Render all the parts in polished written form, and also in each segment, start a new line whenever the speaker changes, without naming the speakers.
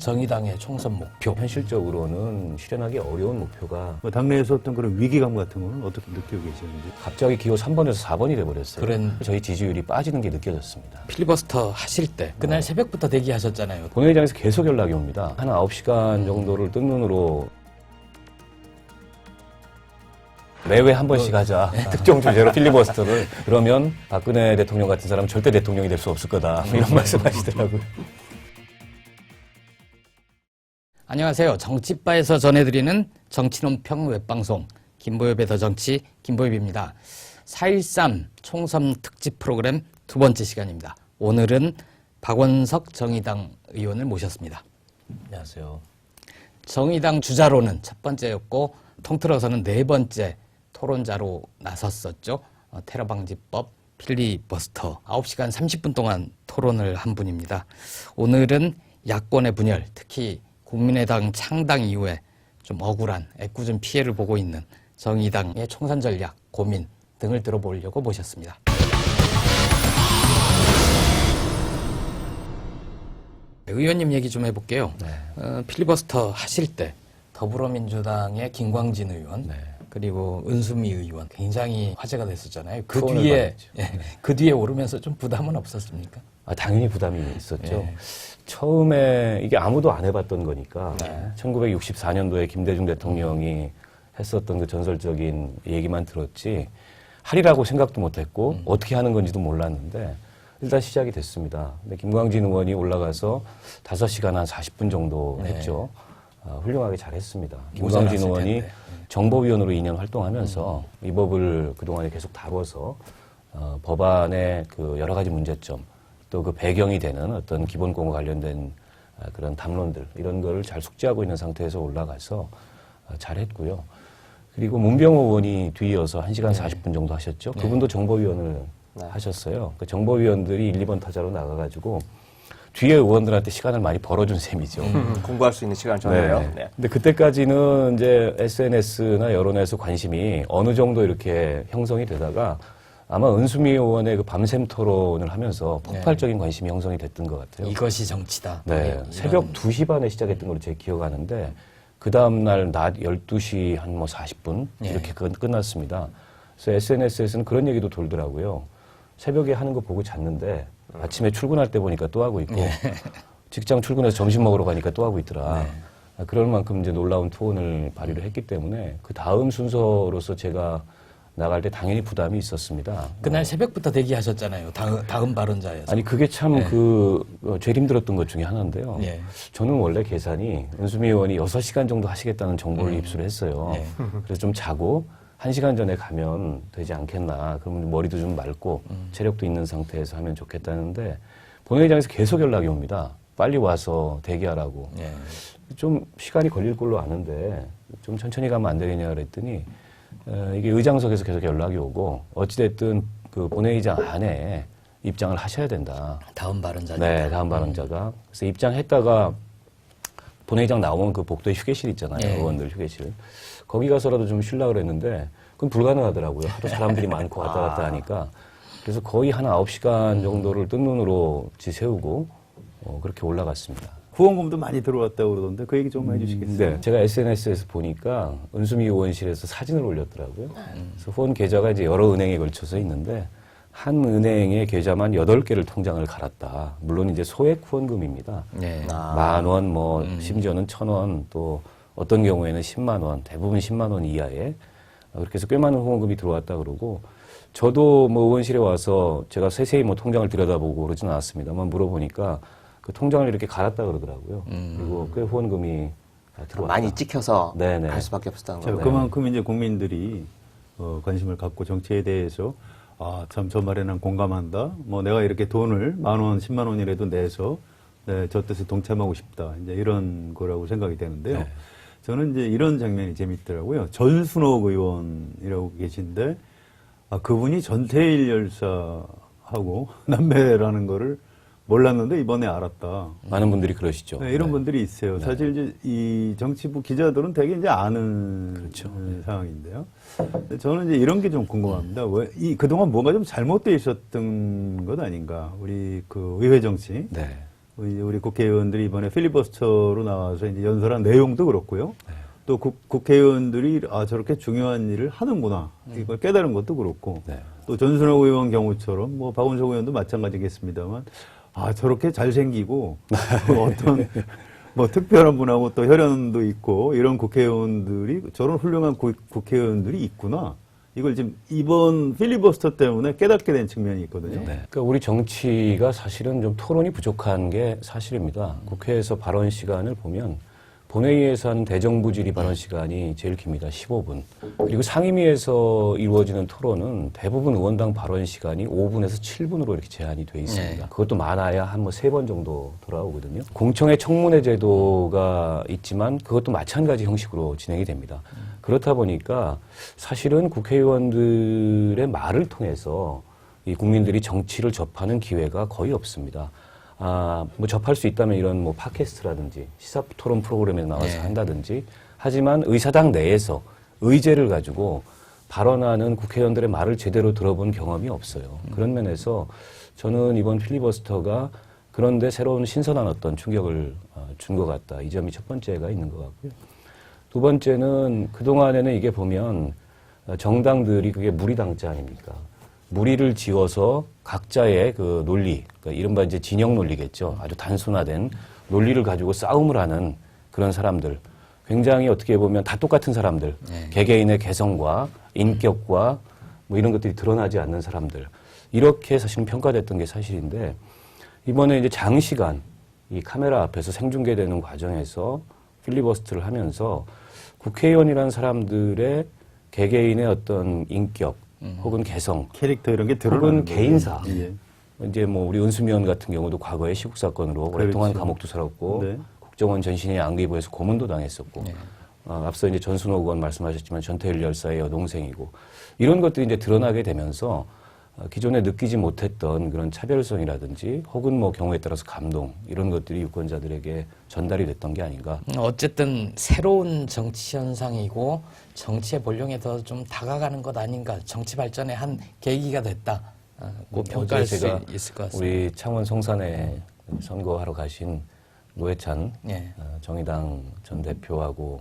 정의당의 총선 목표.
현실적으로는 실현하기 어려운 목표가
뭐 당내에서 어떤 그런 위기감 같은 거는 어떻게 느끼고 계시는지.
갑자기 기호 3번에서 4번이 돼버렸어요.
그런
저희 지지율이 빠지는 게 느껴졌습니다.
필리버스터 하실 때 그날 새벽부터 대기하셨잖아요.
본회의장에서 계속 연락이 옵니다. 한 9시간 정도를 뜬 눈으로 매회 한 번씩 하자. 특정 주제로 필리버스터를. 그러면 박근혜 대통령 같은 사람은 절대 대통령이 될 수 없을 거다. 이런 말씀하시더라고요.
안녕하세요. 정치바에서 전해드리는 정치논평 웹방송 김보엽의 더 정치 김보엽입니다. 4.13 총선 특집 프로그램 두 번째 시간입니다. 오늘은 박원석 정의당 의원을 모셨습니다.
안녕하세요.
정의당 주자로는 첫 번째였고 통틀어서는 네 번째 토론자로 나섰었죠. 테러 방지법 필리버스터 9시간 30분 동안 토론을 한 분입니다. 오늘은 야권의 분열, 특히 국민의당 창당 이후에 좀 억울한 애꿎은 피해를 보고 있는 정의당의 총선 전략, 고민 등을 들어보려고 모셨습니다. 의원님 얘기 좀 해볼게요.
네.
필리버스터 하실 때 더불어민주당의 김광진 의원
네.
그리고 은수미 의원 굉장히 화제가 됐었잖아요. 그
투혼을
뒤에
받았죠.
그 뒤에 오르면서 좀 부담은 없었습니까?
당연히 부담이 있었죠.
예.
처음에 이게 아무도 안 해봤던 거니까
네.
1964년도에 김대중 대통령이 했었던 그 전설적인 얘기만 들었지 하리라고 생각도 못했고 어떻게 하는 건지도 몰랐는데 일단 시작이 됐습니다. 근데 김광진 의원이 올라가서 5시간 한 40분 정도
네.
했죠. 훌륭하게 잘했습니다.
모자랐을
김광진 의원이
텐데.
정보위원으로 2년 활동하면서 이 법을 그동안에 계속 다뤄서 법안의 그 여러 가지 문제점 또 그 배경이 되는 어떤 기본공과 관련된 그런 담론들 이런 거를 잘 숙지하고 있는 상태에서 올라가서 잘했고요. 그리고 문병호 의원이 뒤이어서 1시간 40분 정도 하셨죠. 그분도 정보위원을 하셨어요. 그 정보위원들이 1, 2번 타자로 나가가지고 뒤에 의원들한테 시간을 많이 벌어준 셈이죠.
공부할 수 있는 시간을 줬네요.
네.
네.
근데 그때까지는 이제 SNS나 여론에서 관심이 어느 정도 이렇게 형성이 되다가 아마 은수미 의원의 그 밤샘 토론을 하면서 폭발적인 관심이 형성이 됐던 것 같아요.
이것이 정치다.
네.
이런.
새벽 2시 반에 시작했던 걸로 제가 기억하는데 그 다음날 낮 12시 한 뭐 40분 이렇게 끝났습니다. 그래서 SNS에서는 그런 얘기도 돌더라고요. 새벽에 하는 거 보고 잤는데 아침에 출근할 때 보니까 또 하고 있고 직장 출근해서 점심 먹으러 가니까 또 하고 있더라. 그럴 만큼 이제 놀라운 투혼을 발휘를 했기 때문에 그 다음 순서로서 제가 나갈 때 당연히 부담이 있었습니다.
그날 새벽부터 대기하셨잖아요. 다음 발언자여서.
아니 그게 참 제일 힘들었던 것 중에 하나인데요.
예.
저는 원래 계산이 은수미 의원이 6시간 정도 하시겠다는 정보를 입수를 했어요.
예.
그래서 좀 자고 1시간 전에 가면 되지 않겠나. 그러면 머리도 좀 맑고 체력도 있는 상태에서 하면 좋겠다는데 본회의장에서 계속 연락이 옵니다. 빨리 와서 대기하라고.
예.
좀 시간이 걸릴 걸로 아는데 좀 천천히 가면 안 되겠냐 그랬더니 이게 의장석에서 계속 연락이 오고 어찌됐든 그 본회의장 안에 입장을 하셔야 된다.
다음 발언자니까.
네, 다음 발언자가. 그래서 입장했다가 본회의장 나오면 그 복도에 휴게실 있잖아요.
예.
의원들 휴게실. 거기 가서라도 좀 쉬려고 그랬는데 그건 불가능하더라고요. 하도 사람들이 많고 왔다 갔다 하니까. 그래서 거의 한 9시간 정도를 뜬 눈으로 지새우고 그렇게 올라갔습니다.
후원금도 많이 들어왔다고 그러던데 그 얘기 좀 해주시겠어요?
네. 제가 SNS에서 보니까 은수미 의원실에서 사진을 올렸더라고요. 그래서 후원 계좌가 이제 여러 은행에 걸쳐서 있는데 한 은행의 계좌만 8개를 통장을 갈았다. 물론 이제 소액 후원금입니다.
예.
10,000원, 뭐 심지어는 1,000원, 또 어떤 경우에는 10만 원, 대부분 10만 원 이하에 그렇게 해서 꽤 많은 후원금이 들어왔다 그러고 저도 뭐 의원실에 와서 제가 세세히 뭐 통장을 들여다보고 그러진 않았습니다만 물어보니까 그 통장을 이렇게 갈았다 그러더라고요. 그리고 꽤 후원금이 들어왔다.
많이 찍혀서
네네.
갈 수밖에 없었다는
자,
거예요.
그만큼 이제 국민들이 관심을 갖고 정치에 대해서 참 저 말에 난 공감한다. 뭐 내가 이렇게 돈을 10,000원, 10만 원이라도 내서 저 뜻에 동참하고 싶다. 이제 이런 거라고 생각이 되는데요.
네.
저는 이제 이런 장면이 재밌더라고요. 전순옥 의원이라고 계신데 그분이 전태일 열사하고 남매라는 거를 몰랐는데 이번에 알았다.
많은 분들이 그러시죠.
네, 이런 분들이 있어요. 사실 이제 이 정치부 기자들은 되게 이제 아는
그렇죠.
상황인데요. 근데 저는 이제 이런 게 좀 궁금합니다. 왜 그동안 뭔가 좀 잘못되어 있었던 것 아닌가? 우리 그 의회 정치,
네.
우리 국회의원들이 이번에 필리버스터로 나와서 이제 연설한 내용도 그렇고요. 또 국회의원들이 저렇게 중요한 일을 하는구나 이걸 깨달은 것도 그렇고
네.
또 전순호 의원 경우처럼 뭐 박원석 의원도 마찬가지겠습니다만 저렇게 잘생기고 어떤 뭐 특별한 분하고 또 혈연도 있고 이런 국회의원들이 저런 훌륭한 국회의원들이 있구나. 이걸 지금 이번 필리버스터 때문에 깨닫게 된 측면이 있거든요.
네. 그러니까 우리 정치가 사실은 좀 토론이 부족한 게 사실입니다. 국회에서 발언 시간을 보면 본회의에서 하는 대정부 질의 발언 시간이 제일 깁니다. 15분. 그리고 상임위에서 이루어지는 토론은 대부분 의원당 발언 시간이 5분에서 7분으로 이렇게 제한이 돼 있습니다.
네.
그것도 많아야 한 뭐 3번 정도 돌아오거든요. 공청회 청문회 제도가 있지만 그것도 마찬가지 형식으로 진행이 됩니다. 그렇다 보니까 사실은 국회의원들의 말을 통해서 이 국민들이 정치를 접하는 기회가 거의 없습니다. 뭐 접할 수 있다면 이런 뭐 팟캐스트라든지 시사 토론 프로그램에 나와서
네.
한다든지 하지만 의사당 내에서 의제를 가지고 발언하는 국회의원들의 말을 제대로 들어본 경험이 없어요. 그런 면에서 저는 이번 필리버스터가 그런데 새로운 신선한 어떤 충격을 준 것 같다. 이 점이 첫 번째가 있는 것 같고요. 두 번째는 그동안에는 이게 보면 정당들이 그게 무리당자 아닙니까? 무리를 지어서 각자의 그 논리, 그러니까 이른바 이제 진영 논리겠죠. 아주 단순화된 논리를 가지고 싸움을 하는 그런 사람들. 굉장히 어떻게 보면 다 똑같은 사람들.
네.
개개인의 개성과 인격과 뭐 이런 것들이 드러나지 않는 사람들. 이렇게 사실은 평가됐던 게 사실인데 이번에 이제 장시간 이 카메라 앞에서 생중계되는 과정에서 필리버스터를 하면서 국회의원이라는 사람들의 개개인의 어떤 인격 혹은 개성
캐릭터 이런 게
혹은
드러나는
개인사.
거죠. 예.
이제 뭐 우리 은수미 의원 같은 경우도 과거에 시국 사건으로 오랫동안
그렇죠.
감옥도 살았고
네.
국정원 전신의 안기부에서 고문도 당했었고
네.
앞서 이제 전순호 의원 말씀하셨지만 전태일 열사의 여동생이고 이런 것들이 이제 드러나게 되면서 기존에 느끼지 못했던 그런 차별성이라든지 혹은 뭐 경우에 따라서 감동 이런 것들이 유권자들에게 전달이 됐던 게 아닌가.
어쨌든 새로운 정치 현상이고 정치의 본령에 더 좀 다가가는 것 아닌가. 정치 발전의 한 계기가 됐다. 그 평가할 수
제가
있을 것 같습니다.
우리 창원 송산에 선거하러 가신 노회찬
예.
정의당 전 대표하고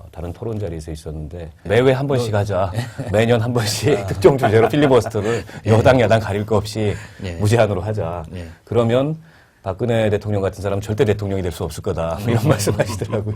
다른 토론 자리에서 있었는데 매회 한 번씩 하자. 매년 한 번씩 특정 주제로 필리버스터를 여당 야당 가릴 거 없이
예.
무제한으로 하자.
예.
그러면 박근혜 대통령 같은 사람은 절대 대통령이 될 수 없을 거다. 이런 말씀하시더라고요.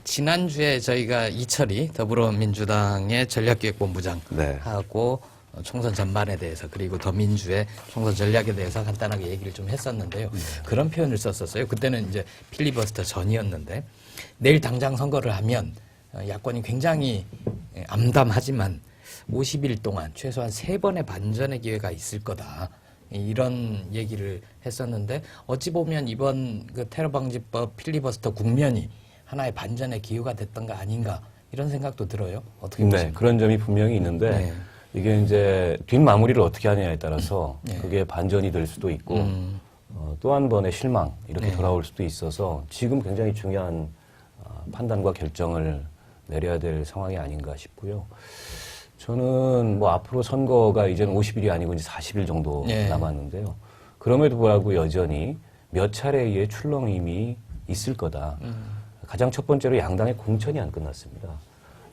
지난주에 저희가 이철이 더불어민주당의 전략기획본부장
네.
하고 총선 전반에 대해서 그리고 더민주의 총선 전략에 대해서 간단하게 얘기를 좀 했었는데요. 그런 표현을 썼었어요. 그때는 이제 필리버스터 전이었는데 내일 당장 선거를 하면 야권이 굉장히 암담하지만 50일 동안 최소한 3번의 반전의 기회가 있을 거다. 이런 얘기를 했었는데 어찌 보면 이번 그 테러방지법 필리버스터 국면이 하나의 반전의 기회가 됐던 거 아닌가 이런 생각도 들어요. 어떻게
네,
보십니까?
그런 점이 분명히 있는데
네.
이게 이제 뒷마무리를 어떻게 하느냐에 따라서
네.
그게 반전이 될 수도 있고 또 한 번의 실망 이렇게
네.
돌아올 수도 있어서 지금 굉장히 중요한 판단과 결정을 내려야 될 상황이 아닌가 싶고요. 저는 뭐 앞으로 선거가 이제는 50일이 아니고 이제 40일 정도
네.
남았는데요. 그럼에도 불구하고 여전히 몇 차례의 출렁임이 있을 거다. 가장 첫 번째로 양당의 공천이 안 끝났습니다.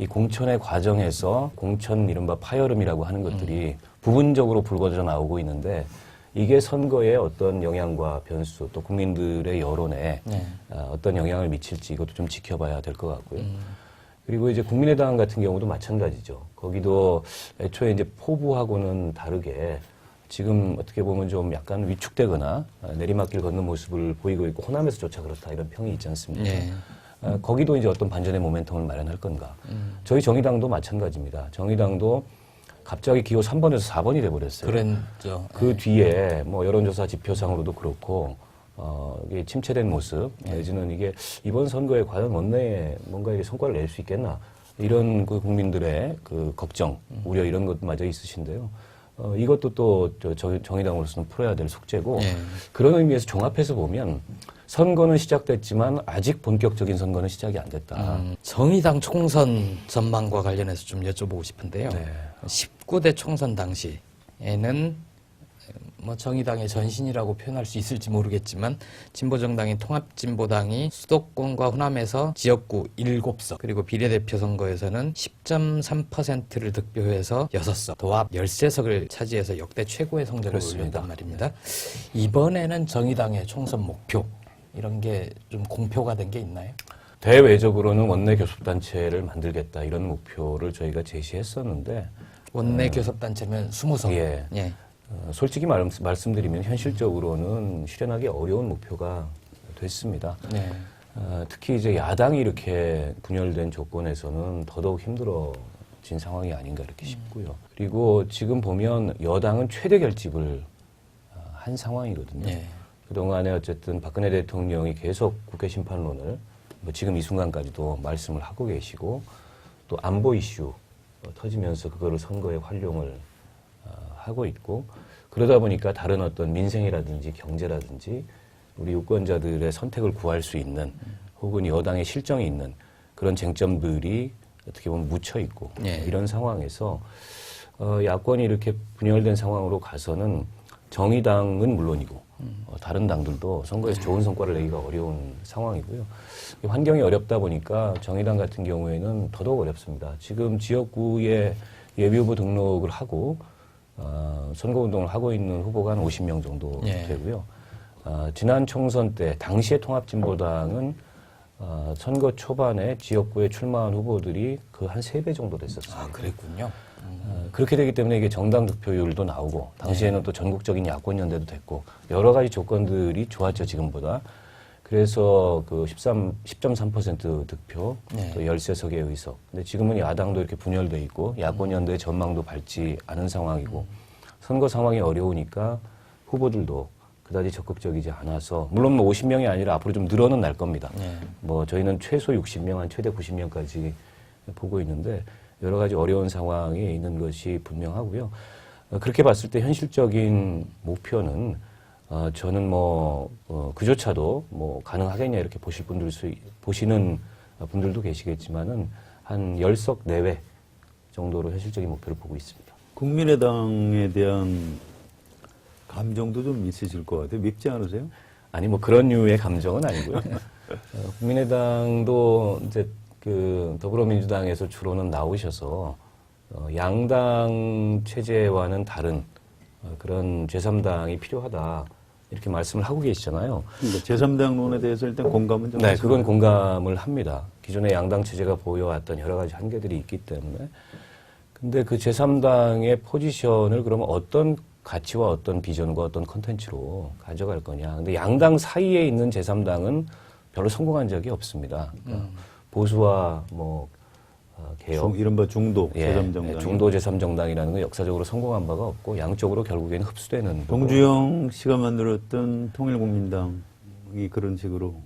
이 공천의 과정에서 공천 이른바 파열음이라고 하는 것들이 부분적으로 불거져 나오고 있는데 이게 선거에 어떤 영향과 변수 또 국민들의 여론에
네.
어떤 영향을 미칠지 이것도 좀 지켜봐야 될 것 같고요. 그리고 이제 국민의당 같은 경우도 마찬가지죠. 거기도 애초에 이제 포부하고는 다르게 지금 어떻게 보면 좀 약간 위축되거나 내리막길 걷는 모습을 보이고 있고 호남에서조차 그렇다 이런 평이 있지 않습니까?
네.
거기도 이제 어떤 반전의 모멘텀을 마련할 건가. 저희 정의당도 마찬가지입니다. 정의당도 갑자기 기호 3번에서 4번이 돼버렸어요.
그랬죠.
그 뒤에 뭐 여론조사 지표상으로도 그렇고 이게 침체된 모습 내지는 이게 이번 선거에 과연 원내에 뭔가 이게 성과를 낼 수 있겠나 이런 그 국민들의 그 걱정, 우려 이런 것마저 있으신데요. 이것도 또 정의당으로서는 풀어야 될 숙제고
예.
그런 의미에서 종합해서 보면 선거는 시작됐지만 아직 본격적인 선거는 시작이 안 됐다.
정의당 총선 전망과 관련해서 좀 여쭤보고 싶은데요.
네.
19대 총선 당시 뭐 정의당의 전신이라고 표현할 수 있을지 모르겠지만 진보정당인 통합진보당이 수도권과 호남에서 지역구 7석 그리고 비례대표 선거에서는 10.3%를 득표해서 6석 도합 13석을 차지해서 역대 최고의 성적을
그렇습니다.
올렸단 말입니다. 이번에는 정의당의 총선 목표 이런 게 좀 공표가 된 게 있나요?
대외적으로는 원내 교섭단체를 만들겠다 이런 목표를 저희가 제시했었는데
원내 교섭단체면 20석.
예. 솔직히 말씀드리면 현실적으로는 실현하기 어려운 목표가 됐습니다.
네.
특히 이제 야당이 이렇게 분열된 조건에서는 더더욱 힘들어진 상황이 아닌가 이렇게 싶고요. 그리고 지금 보면 여당은 최대 결집을 한 상황이거든요.
네.
그동안에 어쨌든 박근혜 대통령이 계속 국회 심판론을 뭐 지금 이 순간까지도 말씀을 하고 계시고 또 안보 이슈 터지면서 그거를 선거에 활용을 하고 있고 그러다 보니까 다른 어떤 민생이라든지 경제라든지 우리 유권자들의 선택을 구할 수 있는 혹은 여당의 실정이 있는 그런 쟁점들이 어떻게 보면 묻혀 있고 이런 상황에서 야권이 이렇게 분열된 상황으로 가서는 정의당은 물론이고 다른 당들도 선거에서 좋은 성과를 내기가 어려운 상황이고요. 이 환경이 어렵다 보니까 정의당 같은 경우에는 더더욱 어렵습니다. 지금 지역구에 예비후보 등록을 하고 선거운동을 하고 있는 후보가 한 50명 정도 되고요. 지난 총선 때 당시의 통합진보당은 선거 초반에 지역구에 출마한 후보들이 그 한 3배 정도 됐었습니다.
아, 그랬군요.
그렇게 되기 때문에 이게 정당 득표율도 나오고 당시에는 또 전국적인 야권연대도 됐고 여러 가지 조건들이 좋았죠, 지금보다. 그래서 그 10.3% 득표, 또 13석의 의석. 근데 지금은 야당도 이렇게 분열돼 있고 야권연대의 전망도 밝지 않은 상황이고 선거 상황이 어려우니까 후보들도 그다지 적극적이지 않아서 물론 뭐 50명이 아니라 앞으로 좀 늘어는 날 겁니다. 뭐 저희는 최소 60명, 한 최대 90명까지 보고 있는데 여러 가지 어려운 상황에 있는 것이 분명하고요. 그렇게 봤을 때 현실적인 목표는 저는 그조차도 가능하겠냐 이렇게 보시는 분들도 계시겠지만은 한 10석 내외 정도로 현실적인 목표를 보고 있습니다.
국민의당에 대한 감정도 좀 있으실 것 같아요. 밉지 않으세요?
아니 그런 류의 감정은 아니고요. 국민의당도 이제 그 더불어민주당에서 주로는 나오셔서 양당 체제와는 다른 그런 제3당이 필요하다 이렇게 말씀을 하고 계시잖아요.
그러니까 제3당론에 대해서 일단 공감은 좀
네, 그건 공감을 합니다. 기존의 양당 체제가 보여왔던 여러 가지 한계들이 있기 때문에. 근데 그 제3당의 포지션을 그러면 어떤 가치와 어떤 비전과 어떤 컨텐츠로 가져갈 거냐. 근데 양당 사이에 있는 제3당은 별로 성공한 적이 없습니다. 그러니까 보수와 개혁.
이른바 중도
예,
제3정당.
중도 제3정당이라는 건 역사적으로 성공한 바가 없고 양쪽으로 결국에는 흡수되는.
동주영 씨가 만들었던 통일국민당이 그런 식으로.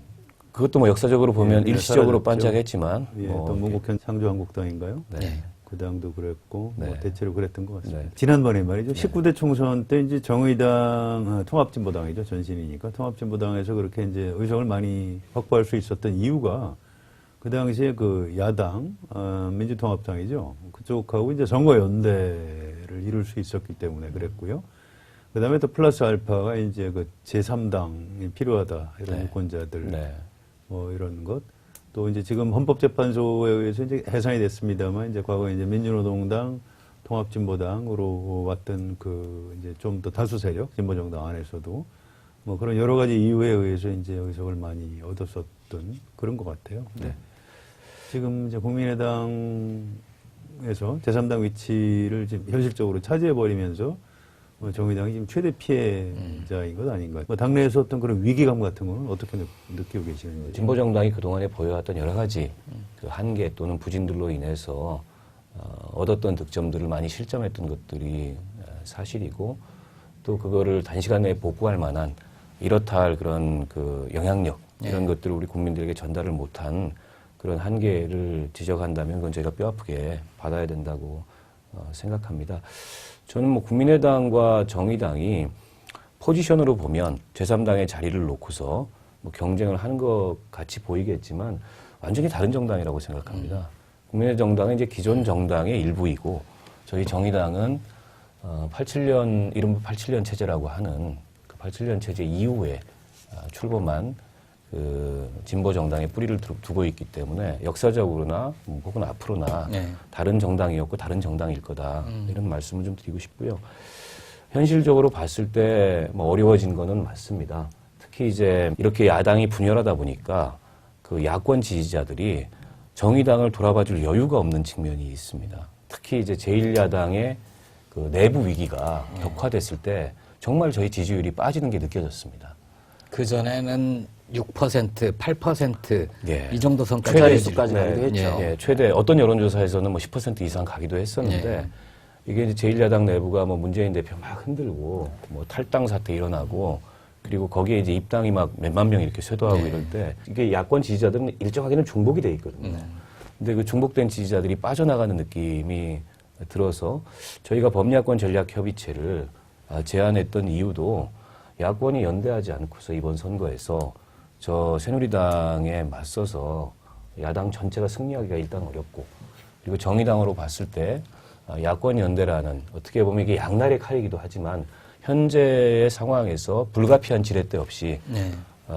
그것도 역사적으로 보면
예,
일시적으로
사라졌죠.
반짝했지만.
예, 또 문국현 창조한국당인가요?
네.
그 당도 그랬고
네.
대체로 그랬던 것 같습니다.
네.
지난번에 말이죠. 19대 총선 때 이제 정의당 통합진보당이죠. 전신이니까 통합진보당에서 그렇게 이제 의석을 많이 확보할 수 있었던 이유가 그 당시에 그 야당 민주통합당이죠. 그쪽하고 이제 선거 연대를 이룰 수 있었기 때문에 그랬고요. 그다음에 또 플러스 알파가 이제 그 제3당이 필요하다 이런 유권자들 이런 것. 또 이제 지금 헌법재판소에 의해서 이제 해산이 됐습니다만 이제 과거에 이제 민주노동당, 통합진보당으로 왔던 그 이제 좀 더 다수 세력 진보정당 안에서도 그런 여러 가지 이유에 의해서 이제 의석을 많이 얻었었던 그런 것 같아요. 네. 지금 이제 국민의당에서 제3당 위치를 지금 현실적으로 차지해 버리면서 정의당이 지금 최대 피해자인 것 아닌가. 당내에서 어떤 그런 위기감 같은 거는 어떻게 느끼고 계시는지.
진보정당이 그동안에 보여왔던 여러 가지 그 한계 또는 부진들로 인해서 얻었던 득점들을 많이 실점했던 것들이 사실이고 또 그거를 단시간 내에 복구할 만한 이렇다 할 그런 그 영향력 이런 것들을 우리 국민들에게 전달을 못한 그런 한계를 지적한다면 그건 저희가 뼈아프게 받아야 된다고 생각합니다. 저는 국민의당과 정의당이 포지션으로 보면 제3당의 자리를 놓고서 경쟁을 하는 것 같이 보이겠지만 완전히 다른 정당이라고 생각합니다. 국민의정당은 이제 기존 정당의 일부이고 저희 정의당은 87년 이른바 87년 체제라고 하는 그 87년 체제 이후에 출범한 그 진보 정당의 뿌리를 두고 있기 때문에 역사적으로나 혹은 앞으로나
네.
다른 정당이었고 다른 정당일 거다 이런 말씀을 좀 드리고 싶고요. 현실적으로 봤을 때 뭐 어려워진 거는 맞습니다. 특히 이제 이렇게 야당이 분열하다 보니까 그 야권 지지자들이 정의당을 돌아봐줄 여유가 없는 측면이 있습니다. 특히 이제 제1야당의 그 내부 위기가 격화됐을 때 정말 저희 지지율이 빠지는 게 느껴졌습니다.
그 전에는 6%, 8%
예.
이 정도 선까지
자릿수까지 가기도 했죠.
예, 최대 어떤 여론조사에서는 뭐 10% 이상 가기도 했었는데
예.
이게 이제 제1야당 내부가 뭐 문재인 대표 막 흔들고 뭐 탈당 사태 일어나고 그리고 거기에 이제 입당이 막 몇만 명 이렇게 쇄도하고 이럴 때 이게 야권 지지자들은 일정하게는 중복이 돼 있거든요. 근데 그 중복된 지지자들이 빠져나가는 느낌이 들어서 저희가 범야권 전략협의체를 제안했던 이유도 야권이 연대하지 않고서 이번 선거에서 저 새누리당에 맞서서 야당 전체가 승리하기가 일단 어렵고 그리고 정의당으로 봤을 때 야권 연대라는 어떻게 보면 이게 양날의 칼이기도 하지만 현재의 상황에서 불가피한 지렛대 없이
네.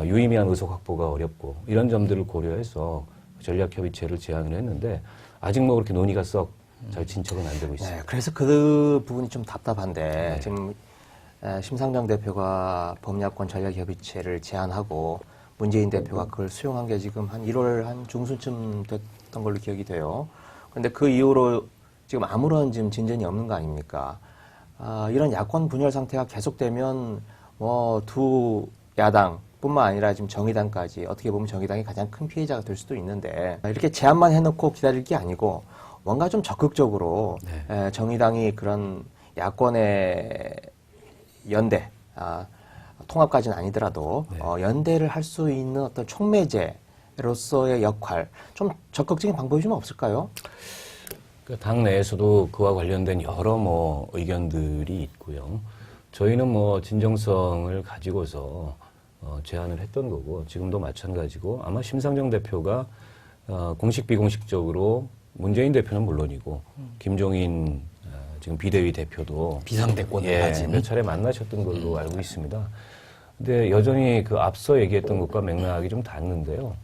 유의미한 의석 확보가 어렵고 이런 점들을 고려해서 전략협의체를 제안을 했는데 아직 뭐 그렇게 논의가 썩 잘 진척은 안 되고 있습니다.
네, 그래서 그 부분이 좀 답답한데 지금 심상정 대표가 범야권 전략협의체를 제안하고 문재인 대표가 그걸 수용한 게 지금 한 1월 한 중순쯤 됐던 걸로 기억이 돼요. 그런데 그 이후로 지금 아무런 지금 진전이 없는 거 아닙니까? 이런 야권 분열 상태가 계속되면 뭐 두 야당뿐만 아니라 지금 정의당까지 어떻게 보면 정의당이 가장 큰 피해자가 될 수도 있는데 이렇게 제안만 해놓고 기다릴 게 아니고 뭔가 좀 적극적으로 정의당이 그런 야권의 연대, 통합까지는 아니더라도 연대를 할 수 있는 어떤 촉매제로서의 역할, 좀 적극적인 방법이 좀 없을까요?
당 내에서도 그와 관련된 여러 뭐 의견들이 있고요. 저희는 뭐 진정성을 가지고서 제안을 했던 거고 지금도 마찬가지고 아마 심상정 대표가 공식 비공식적으로 문재인 대표는 물론이고 김종인 지금 비대위 대표도
비상대권을 가진
몇 차례 만나셨던 걸로 알고 있습니다. 근데 여전히 그 앞서 얘기했던 것과 맥락이 좀 닿는데요.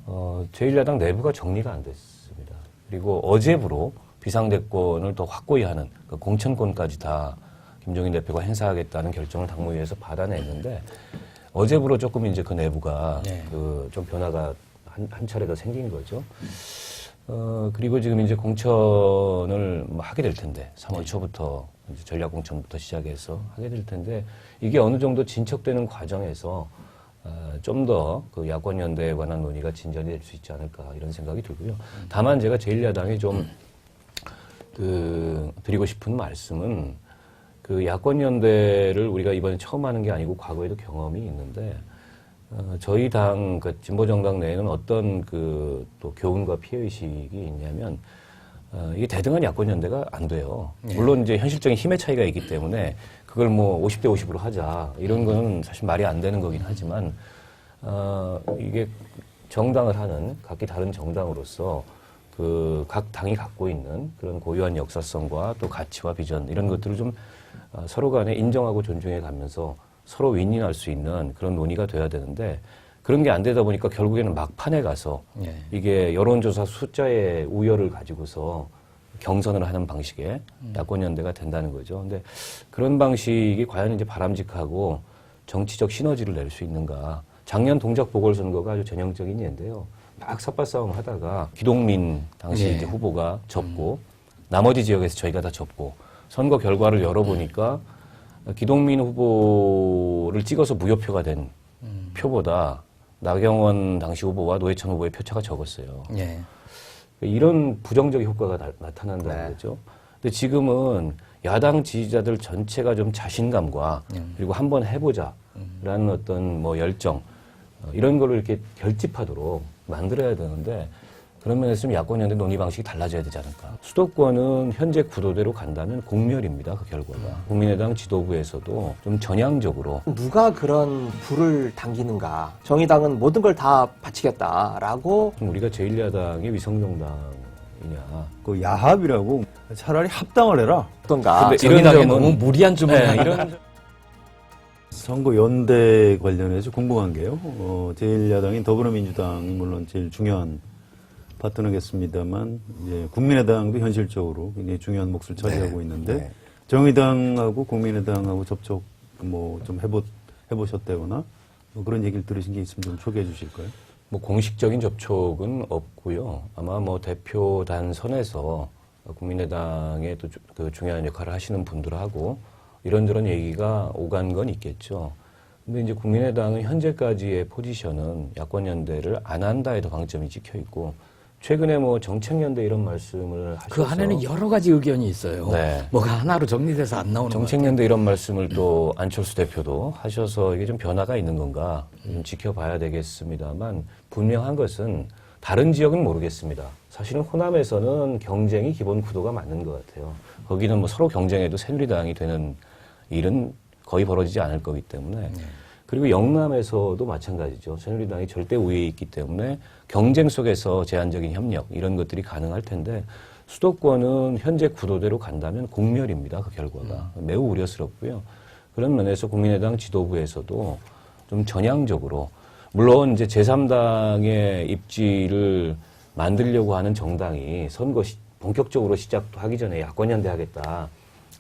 제1야당 내부가 정리가 안 됐습니다. 그리고 어제부로 비상대권을 더 확고히 하는 그 공천권까지 다 김종인 대표가 행사하겠다는 결정을 당무위에서 받아냈는데 어제부로 조금 이제 그 내부가 그 좀 변화가 한 차례 더 생긴 거죠. 그리고 지금 이제 공천을 뭐 하게 될 텐데, 3월 초부터 이제 전략공천부터 시작해서 하게 될 텐데, 이게 어느 정도 진척되는 과정에서, 좀 더 그 야권연대에 관한 논의가 진전이 될 수 있지 않을까, 이런 생각이 들고요. 다만 제가 제1야당에 좀, 드리고 싶은 말씀은, 그 야권연대를 우리가 이번에 처음 하는 게 아니고 과거에도 경험이 있는데, 저희 당, 그 진보정당 내에는 어떤 그 또 교훈과 피해의식이 있냐면, 이게 대등한 야권연대가 안 돼요. 물론 이제 현실적인 힘의 차이가 있기 때문에 그걸 뭐 50대 50으로 하자. 이런 거는 사실 말이 안 되는 거긴 하지만, 이게 정당을 하는 각기 다른 정당으로서 그 각 당이 갖고 있는 그런 고유한 역사성과 또 가치와 비전 이런 것들을 좀 서로 간에 인정하고 존중해 가면서 서로 윈윈할 수 있는 그런 논의가 돼야 되는데 그런 게 안 되다 보니까 결국에는 막판에 가서 이게 여론조사 숫자의 우열을 가지고서 경선을 하는 방식의 야권연대가 된다는 거죠. 근데 그런 방식이 과연 이제 바람직하고 정치적 시너지를 낼 수 있는가. 작년 동작 보궐선거가 아주 전형적인 예인데요. 막 삿발싸움 하다가 기동민 당시 이제 후보가 졌고 나머지 지역에서 저희가 다 졌고 선거 결과를 열어보니까 기동민 후보를 찍어서 무효표가 된 표보다 나경원 당시 후보와 노회찬 후보의 표차가 적었어요. 이런 부정적 효과가 나타난다는 거죠. 근데 지금은 야당 지지자들 전체가 좀 자신감과 그리고 한번 해보자라는 어떤 뭐 열정 이런 거를 이렇게 결집하도록 만들어야 되는데 그런 면에서 좀 야권연대 논의 방식이 달라져야 되지 않을까. 수도권은 현재 구도대로 간다면 공멸입니다. 그 결과가. 국민의당 지도부에서도 좀 전향적으로.
누가 그런 불을 당기는가. 정의당은 모든 걸 다 바치겠다라고.
우리가 제1야당의 위성정당이라고
그 야합이라고 차라리 합당을 해라.
어떤가?
근데
정의당에
이런 점은-
너무 무리한 주문을
네,
하는
이런
선거 연대 관련해서 궁금한 게요. 제1야당인 더불어민주당이 물론 제일 중요한 파트너겠습니다만, 이제 국민의당도 현실적으로 굉장히 중요한 몫을 차지하고 있는데,
네.
정의당하고 국민의당하고 접촉 뭐 좀 해보셨다거나 뭐 그런 얘기를 들으신 게 있으면 좀 소개해 주실까요?
뭐 공식적인 접촉은 없고요. 아마 뭐 대표단 선에서 국민의당의 또 그 중요한 역할을 하시는 분들하고 이런저런 얘기가 오간 건 있겠죠. 근데 이제 국민의당은 현재까지의 포지션은 야권연대를 안 한다에도 방점이 찍혀 있고, 최근에 뭐 정책연대 이런 말씀을 하셔서
그 안에는 여러 가지 의견이 있어요.
네.
뭐가 하나로 정리돼서 안 나오는 것 같아요.
정책연대 이런 말씀을 또 안철수 대표도 하셔서 이게 좀 변화가 있는 건가 좀 지켜봐야 되겠습니다만, 분명한 것은 다른 지역은 모르겠습니다. 사실은 호남에서는 경쟁이 기본 구도가 맞는 것 같아요. 거기는 뭐 서로 경쟁해도 새누리당이 되는 일은 거의 벌어지지 않을 거기 때문에. 그리고 영남에서도 마찬가지죠. 새누리당이 절대 우위에 있기 때문에 경쟁 속에서 제한적인 협력 이런 것들이 가능할 텐데, 수도권은 현재 구도대로 간다면 공멸입니다. 그 결과가 매우 우려스럽고요. 그런 면에서 국민의당 지도부에서도 좀 전향적으로, 물론 이제 제3당의 입지를 만들려고 하는 정당이 선거 본격적으로 시작도 하기 전에 야권연대 하겠다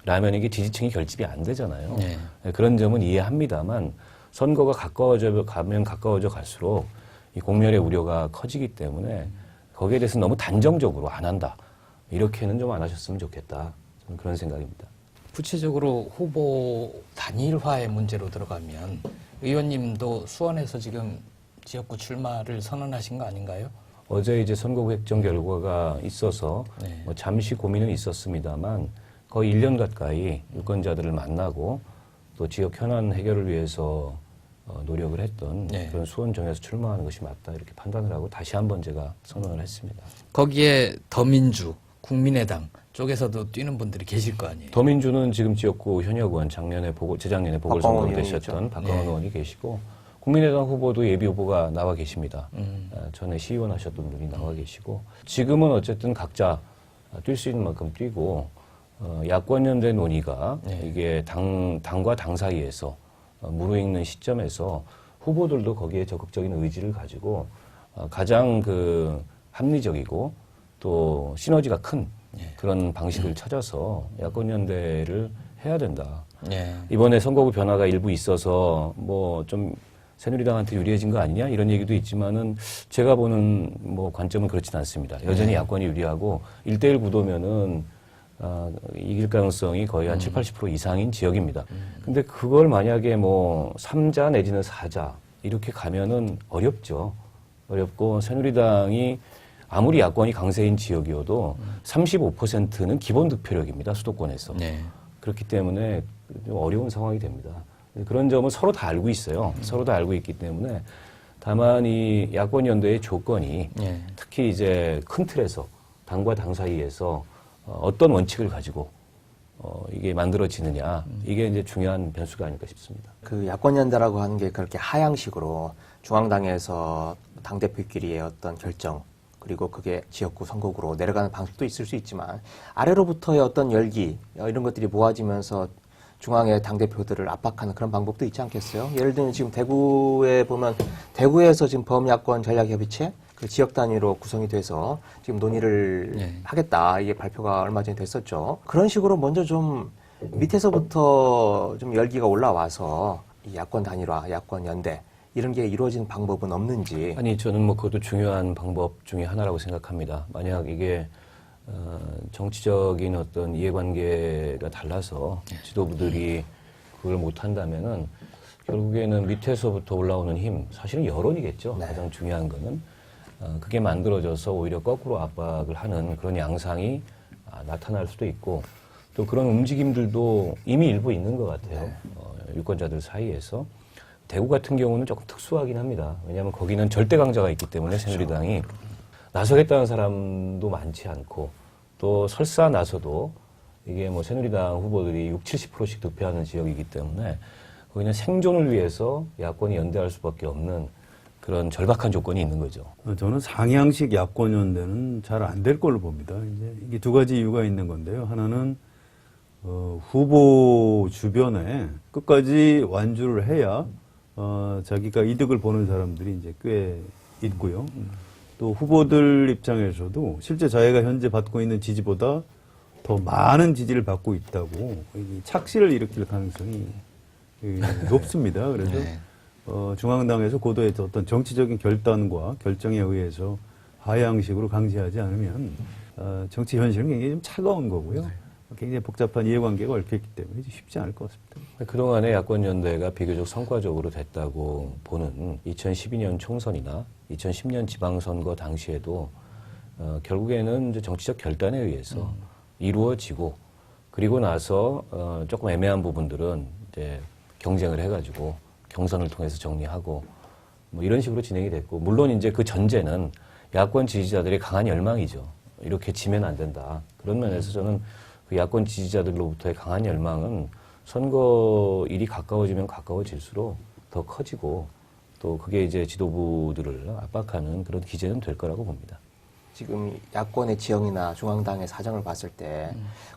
라면 이게 지지층이 결집이 안 되잖아요.
네.
그런 점은 이해합니다만, 선거가 가까워져 갈수록 이 공멸의 우려가 커지기 때문에 거기에 대해서 너무 단정적으로 안 한다, 이렇게는 좀 안 하셨으면 좋겠다, 저는 그런 생각입니다.
구체적으로 후보 단일화의 문제로 들어가면 의원님도 수원에서 지금 지역구 출마를 선언하신 거 아닌가요?
어제 이제 선거구 획정 결과가 있어서
네.
뭐 잠시 고민은 있었습니다만, 거의 1년 가까이 유권자들을 만나고 또 지역 현안 해결을 위해서 노력을 했던
네.
그런 수원정에서 출마하는 것이 맞다, 이렇게 판단을 하고 다시 한번 제가 선언을 했습니다.
거기에 더민주, 국민의당 쪽에서도 뛰는 분들이 계실 거 아니에요?
더민주는 지금 지역구 현역 의원 재작년에
박광원
보궐선거로
의원이죠.
되셨던 박광원
네.
의원이 계시고, 국민의당 후보도 예비 후보가 나와 계십니다. 전에 시의원 하셨던 분이 나와 계시고, 지금은 어쨌든 각자 뛸 수 있는 만큼 뛰고, 야권연대 논의가
네.
이게 당과 당 사이에서 무르익는 시점에서 후보들도 거기에 적극적인 의지를 가지고 가장 그 합리적이고 또 시너지가 큰 그런 방식을 찾아서 야권연대를 해야 된다.
네.
이번에 선거구 변화가 일부 있어서 뭐 좀 새누리당한테 유리해진 거 아니냐 이런 얘기도 있지만은, 제가 보는 뭐 관점은 그렇진 않습니다. 여전히 야권이 유리하고 1대1 구도면은 이길 가능성이 거의 한 70-80% 이상인 지역입니다. 근데 그걸 만약에 뭐 3자 내지는 4자 이렇게 가면은 어렵죠. 어렵고, 새누리당이 아무리 야권이 강세인 지역이어도 35%는 기본 득표력입니다. 수도권에서.
네.
그렇기 때문에 좀 어려운 상황이 됩니다. 그런 점은 서로 다 알고 있어요. 서로 다 알고 있기 때문에, 다만 이 야권 연대의 조건이
네.
특히 이제 큰 틀에서 당과 당 사이에서 어떤 원칙을 가지고 이게 만들어지느냐, 이게 이제 중요한 변수가 아닐까 싶습니다.
그 야권연대라고 하는 게 그렇게 하향식으로 중앙당에서 당대표끼리의 어떤 결정, 그리고 그게 지역구 선거구로 내려가는 방식도 있을 수 있지만, 아래로부터의 어떤 열기 이런 것들이 모아지면서 중앙의 당대표들을 압박하는 그런 방법도 있지 않겠어요? 예를 들면 지금 대구에 보면, 대구에서 지금 범야권 전략협의체 그 지역 단위로 구성이 돼서 지금 논의를
네.
하겠다, 이게 발표가 얼마 전에 됐었죠. 그런 식으로 먼저 좀 밑에서부터 좀 열기가 올라와서 이 야권 단일화, 야권 연대 이런 게 이루어지는 방법은 없는지.
아니, 저는 뭐 그것도 중요한 방법 중에 하나라고 생각합니다. 만약 이게 정치적인 어떤 이해관계가 달라서 지도부들이 그걸 못한다면은 결국에는 밑에서부터 올라오는 힘, 사실은 여론이겠죠.
네.
가장 중요한 거는 그게 만들어져서 오히려 거꾸로 압박을 하는 그런 양상이 나타날 수도 있고, 또 그런 움직임들도 이미 일부 있는 것 같아요. 유권자들 사이에서. 대구 같은 경우는 조금 특수하긴 합니다. 왜냐하면 거기는 절대 강자가 있기 때문에 새누리당이 나서겠다는 사람도 많지 않고, 또 설사 나서도 이게 뭐 새누리당 후보들이 60-70%씩 득표하는 지역이기 때문에 거기는 생존을 위해서 야권이 연대할 수밖에 없는 그런 절박한 조건이 있는 거죠.
저는 상향식 야권연대는 잘 안 될 걸로 봅니다. 이제 이게 두 가지 이유가 있는 건데요. 하나는 후보 주변에 끝까지 완주를 해야 자기가 이득을 보는 사람들이 이제 꽤 있고요. 또 후보들 입장에서도 실제 자기가 현재 받고 있는 지지보다 더 많은 지지를 받고 있다고 이 착시를 일으킬 가능성이 높습니다. 그래서
네.
중앙당에서 고도의 어떤 정치적인 결단과 결정에 의해서 하향식으로 강제하지 않으면 정치 현실은 굉장히 좀 차가운 거고요. 굉장히 복잡한 이해관계가 얽혀있기 때문에 쉽지 않을 것 같습니다.
그동안에 야권연대가 비교적 성과적으로 됐다고 보는 2012년 총선이나 2010년 지방선거 당시에도 결국에는 이제 정치적 결단에 의해서 이루어지고 그리고 나서 조금 애매한 부분들은 이제 경쟁을 해가지고 경선을 통해서 정리하고 뭐 이런 식으로 진행이 됐고 물론 이제 그 전제는 야권 지지자들의 강한 열망이죠. 이렇게 지면 안 된다. 그런 면에서 저는 그 야권 지지자들로부터의 강한 열망은 선거일이 가까워지면 가까워질수록 더 커지고 또 그게 이제 지도부들을 압박하는 그런 기제는 될 거라고 봅니다.
지금 야권의 지형이나 중앙당의 사정을 봤을 때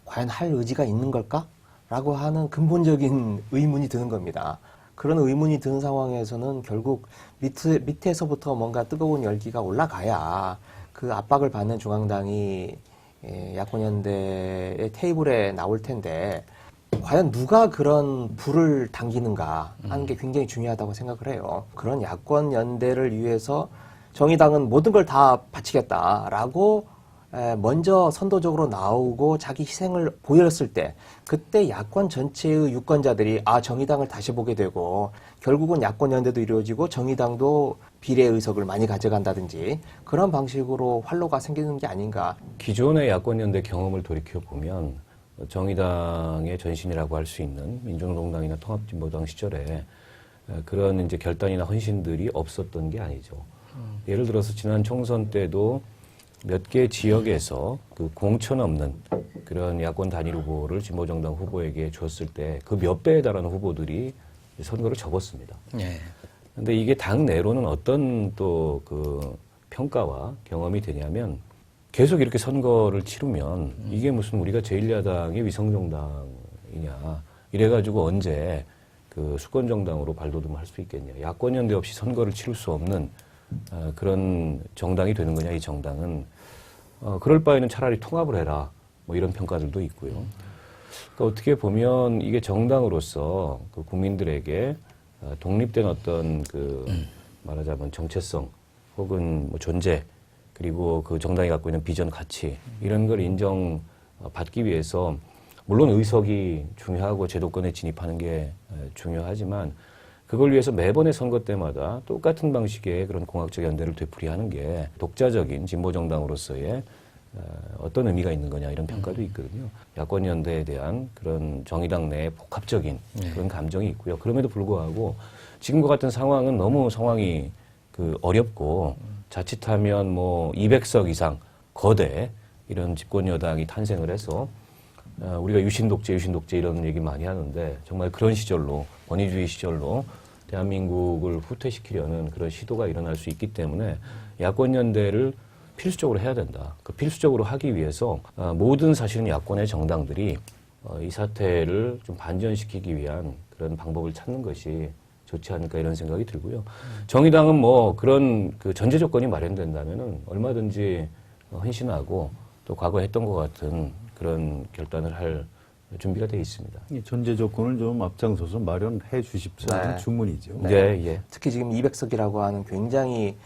과연 할 의지가 있는 걸까라고 하는 근본적인 의문이 드는 겁니다. 그런 의문이 드는 상황에서는 결국 밑에서부터 뭔가 뜨거운 열기가 올라가야 그 압박을 받는 중앙당이 야권연대의 테이블에 나올 텐데 과연 누가 그런 불을 당기는가 하는 게 굉장히 중요하다고 생각을 해요. 그런 야권연대를 위해서 정의당은 모든 걸 다 바치겠다라고 먼저 선도적으로 나오고 자기 희생을 보였을 때 그때 야권 전체의 유권자들이 정의당을 다시 보게 되고 결국은 야권연대도 이루어지고 정의당도 비례의석을 많이 가져간다든지 그런 방식으로 활로가 생기는 게 아닌가.
기존의 야권연대 경험을 돌이켜보면 정의당의 전신이라고 할 수 있는 민주노동당이나 통합진보당 시절에 그런 이제 결단이나 헌신들이 없었던 게 아니죠. 예를 들어서 지난 총선 때도 몇 개 지역에서 그 공천 없는 그런 야권 단일 후보를 진보정당 후보에게 줬을 때 그 몇 배에 달하는 후보들이 선거를 접었습니다.
예.
근데 이게 당 내로는 어떤 또 그 평가와 경험이 되냐면 계속 이렇게 선거를 치르면 이게 무슨 우리가 제1야당의 위성정당이냐 이래가지고 언제 그 수권정당으로 발돋움을 할 수 있겠냐. 야권연대 없이 선거를 치를 수 없는 그런 정당이 되는 거냐 이 정당은. 그럴 바에는 차라리 통합을 해라. 뭐 이런 평가들도 있고요. 그러니까 어떻게 보면 이게 정당으로서 그 국민들에게 독립된 어떤 그 말하자면 정체성 혹은 뭐 존재 그리고 그 정당이 갖고 있는 비전 가치 이런 걸 인정받기 위해서 물론 의석이 중요하고 제도권에 진입하는 게 중요하지만 그걸 위해서 매번의 선거 때마다 똑같은 방식의 그런 공학적 연대를 되풀이하는 게 독자적인 진보정당으로서의 어떤 의미가 있는 거냐 이런 평가도 있거든요. 야권연대에 대한 그런 정의당 내의 복합적인 그런 감정이 있고요. 그럼에도 불구하고 지금과 같은 상황은 너무 상황이 그 어렵고 자칫하면 뭐 200석 이상 거대 이런 집권여당이 탄생을 해서 우리가 유신독재 이런 얘기 많이 하는데 정말 그런 시절로 권위주의 시절로 대한민국을 후퇴시키려는 그런 시도가 일어날 수 있기 때문에 야권연대를 필수적으로 해야 된다. 그 필수적으로 하기 위해서 모든 사실은 야권의 정당들이 이 사태를 좀 반전시키기 위한 그런 방법을 찾는 것이 좋지 않을까 이런 생각이 들고요. 정의당은 뭐 그런 그 전제 조건이 마련된다면은 얼마든지 헌신하고 또 과거에 했던 것 같은 그런 결단을 할 준비가 되어 있습니다.
이 전제 조건을 좀 앞장서서 마련해 주십사는
네.
주문이죠.
네, 예.
특히 지금 200석이라고 하는 굉장히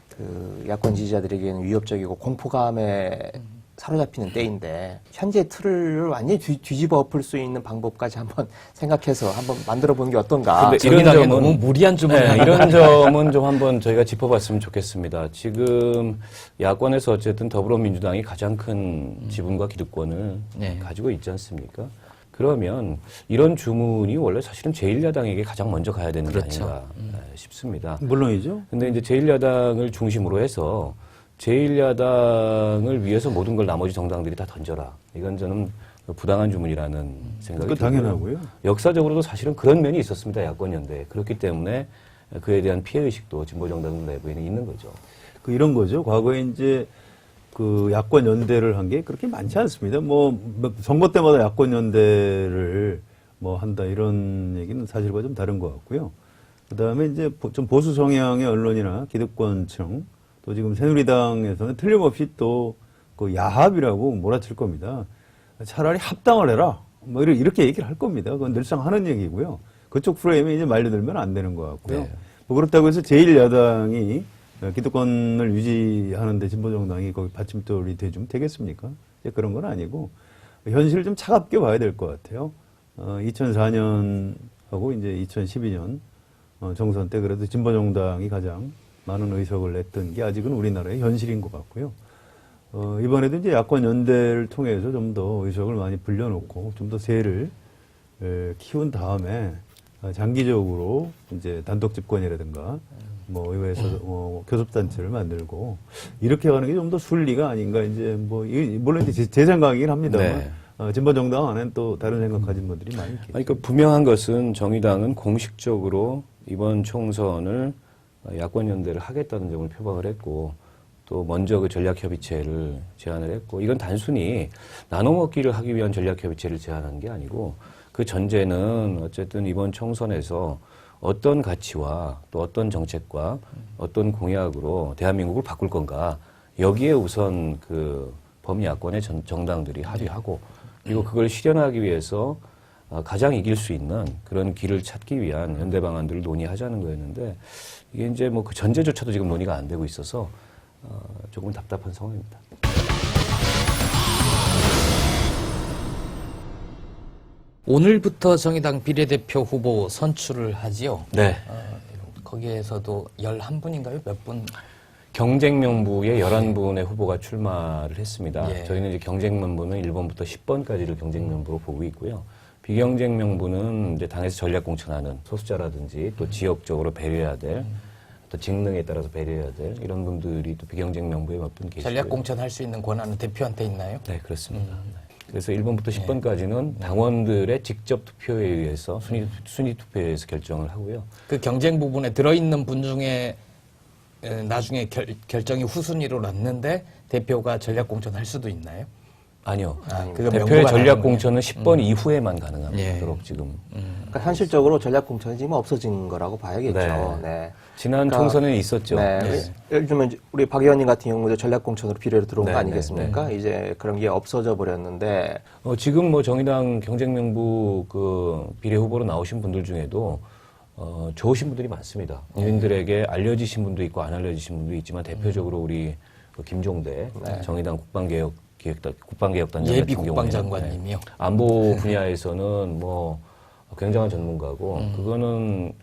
그 야권 지지자들에게는 위협적이고 공포감에 사로잡히는 때인데 현재 틀을 완전히 뒤집어 엎을 수 있는 방법까지 한번 생각해서 한번 만들어 보는 게 어떤가.
근데
정의당에 너무 무리한 주문을
이런 점은 좀 한번 저희가 짚어봤으면 좋겠습니다. 지금 야권에서 어쨌든 더불어민주당이 가장 큰 지분과 기득권을
네.
가지고 있지 않습니까? 그러면 이런 주문이 원래 사실은 제1야당에게 가장 먼저 가야 되는 게
그렇죠.
아닌가 싶습니다.
물론이죠.
근데 이제 제1야당을 중심으로 해서 제1야당을 위해서 모든 걸 나머지 정당들이 다 던져라. 이건 저는 부당한 주문이라는 생각이
그
들고요.
당연하고요.
역사적으로도 사실은 그런 면이 있었습니다. 야권연대. 그렇기 때문에 그에 대한 피해의식도 진보정당 내부에는 있는 거죠.
그 이런 거죠. 과거에 이제 그 야권 연대를 한 게 그렇게 많지 않습니다. 뭐 선거 때마다 야권 연대를 뭐 한다 이런 얘기는 사실과 좀 다른 것 같고요. 그다음에 이제 좀 보수 성향의 언론이나 기득권층 또 지금 새누리당에서는 틀림없이 또 그 야합이라고 몰아칠 겁니다. 차라리 합당을 해라. 뭐 이렇게 얘기를 할 겁니다. 그건 늘상 하는 얘기고요. 그쪽 프레임에 이제 말려들면 안 되는 것 같고요.
네.
뭐 그렇다고 해서 제1야당이 기득권을 유지하는데 진보정당이 거기 받침돌이 돼주면 되겠습니까? 이제 그런 건 아니고 현실을 좀 차갑게 봐야 될 것 같아요. 2004년하고 이제 2012년 정선 때 그래도 진보정당이 가장 많은 의석을 냈던 게 아직은 우리나라의 현실인 것 같고요. 이번에도 이제 야권 연대를 통해서 좀 더 의석을 많이 불려놓고 좀 더 세를 키운 다음에 장기적으로 이제 단독 집권이라든가 뭐 의회에서 교섭단체를 만들고 이렇게 가는 게 좀 더 순리가 아닌가 이제 뭐 물론 이제 제 생각이긴 합니다만
네.
진보정당 안에는 또 다른 생각 가진 분들이 많이 있겠죠.
아니, 그 분명한 것은 정의당은 공식적으로 이번 총선을 야권 연대를 하겠다는 점을 표방을 했고 또 먼저 그 전략협의체를 제안을 했고 이건 단순히 나눠먹기를 하기 위한 전략협의체를 제안한 게 아니고 그 전제는 어쨌든 이번 총선에서 어떤 가치와 또 어떤 정책과 어떤 공약으로 대한민국을 바꿀 건가 여기에 우선 그 범야권의 정당들이 합의하고 그리고 그걸 실현하기 위해서 가장 이길 수 있는 그런 길을 찾기 위한 연대 방안들을 논의하자는 거였는데 이게 이제 뭐 그 전제조차도 지금 논의가 안 되고 있어서 조금 답답한 상황입니다.
오늘부터 정의당 비례대표 후보 선출을 하지요.
네.
거기에서도 11분인가요? 몇 분?
경쟁 명부에 11분의 후보가 출마를 했습니다.
예.
저희는 이제 경쟁 명부는 1번부터 10번까지를 경쟁 명부로 보고 있고요. 비경쟁 명부는 이제 당에서 전략 공천하는 소수자라든지 또 지역적으로 배려해야 될 또 직능에 따라서 배려해야 될 이런 분들이 또 비경쟁 명부에 몇 분 계시고요.
전략 공천할 수 있는 권한은 대표한테 있나요?
네, 그렇습니다. 네. 그래서 1번부터 10번까지는 당원들의 직접 투표에 의해서 순위 투표에 의해서 결정을 하고요.
그 경쟁 부분에 들어있는 분 중에 나중에 결정이 후순위로 났는데 대표가 전략 공천할 수도 있나요?
아니요.
그거
대표의
명부가
전략
나는
공천은 10번 이후에만 가능합니다.
예.
지금.
그러니까 현실적으로 전략 공천이 지금 없어진 거라고 봐야겠죠.
네.
네.
지난
그러니까,
총선에 있었죠.
네.
네.
예를 들면 우리 박 의원님 같은 경우도 전략 공천으로 비례로 들어온
네,
거 아니겠습니까? 이제 그런 게 없어져 버렸는데
지금 뭐 정의당 경쟁명부 그 비례 후보로 나오신 분들 중에도 좋으신 분들이 많습니다. 국민들에게 알려지신 분도 있고 안 알려지신 분도 있지만 대표적으로 우리 그 김종대 정의당 국방개혁단장
예비
같은
국방장관님이요.
안보 분야에서는 뭐 굉장한 전문가고 그거는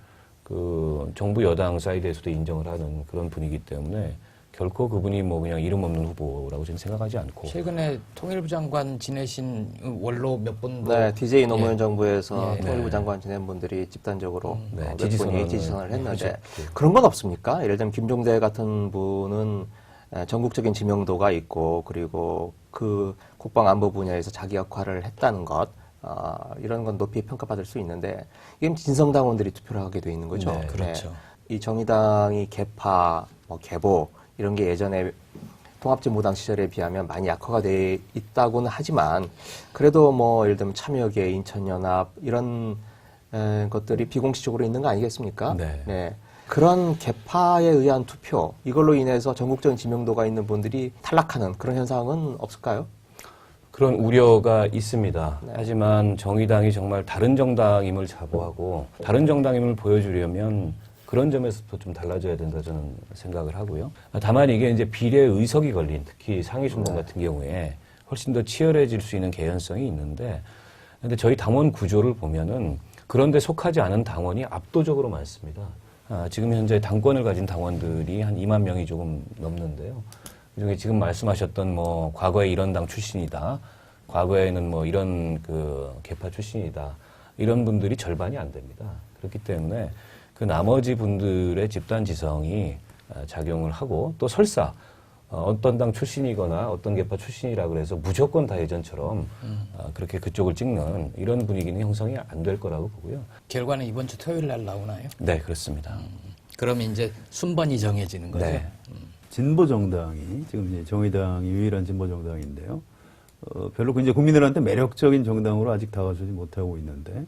그 정부 여당 사이드에서도 인정을 하는 그런 분이기 때문에 결코 그분이 뭐 그냥 이름 없는 후보라고 저는 생각하지 않고
최근에 통일부 장관 지내신 원로 몇 분
네, DJ 노무현 정부에서
예.
통일부
네.
장관 지낸 분들이 집단적으로
네,
몇
지지선언을
분이 지지선을 했는데
하셨고.
그런 건 없습니까? 예를 들면 김종대 같은 분은 전국적인 지명도가 있고 그리고 그 국방 안보 분야에서 자기 역할을 했다는 것 이런 건 높이 평가받을 수 있는데 이게 진성당원들이 투표를 하게 돼 있는 거죠.
네,
그렇죠.
이 정의당이 개파, 개보 이런 게 예전에 통합진보당 시절에 비하면 많이 약화가 돼 있다고는 하지만 그래도 뭐 예를 들면 참여계, 인천연합 이런 것들이 비공식적으로 있는 거 아니겠습니까?
네.
그런 개파에 의한 투표 이걸로 인해서 전국적인 지명도가 있는 분들이 탈락하는 그런 현상은 없을까요?
그런 우려가 있습니다.
네.
하지만 정의당이 정말 다른 정당임을 자부하고 다른 정당임을 보여주려면 그런 점에서도 좀 달라져야 된다 저는 생각을 하고요. 다만 이게 이제 비례 의석이 걸린 특히 상위 순번 같은 경우에 훨씬 더 치열해질 수 있는 개연성이 있는데 근데 저희 당원 구조를 보면은 그런데 속하지 않은 당원이 압도적으로 많습니다. 지금 현재 당권을 가진 당원들이 한 2만 명이 조금 넘는데요. 그중에 지금 말씀하셨던 뭐 과거에 이런 당 출신이다. 과거에는 뭐 이런 그 계파 출신이다. 이런 분들이 절반이 안 됩니다. 그렇기 때문에 그 나머지 분들의 집단 지성이 작용을 하고 또 설사 어떤 당 출신이거나 어떤 계파 출신이라 그래서 무조건 다 예전처럼 그렇게 그쪽을 찍는 이런 분위기는 형성이 안 될 거라고 보고요.
결과는 이번 주 토요일 날 나오나요?
네, 그렇습니다.
그럼 이제 순번이 정해지는 거죠.
네.
진보 정당이 지금 이제 정의당이 유일한 진보 정당인데요. 별로 이제 국민들한테 매력적인 정당으로 아직 다가서지 못하고 있는데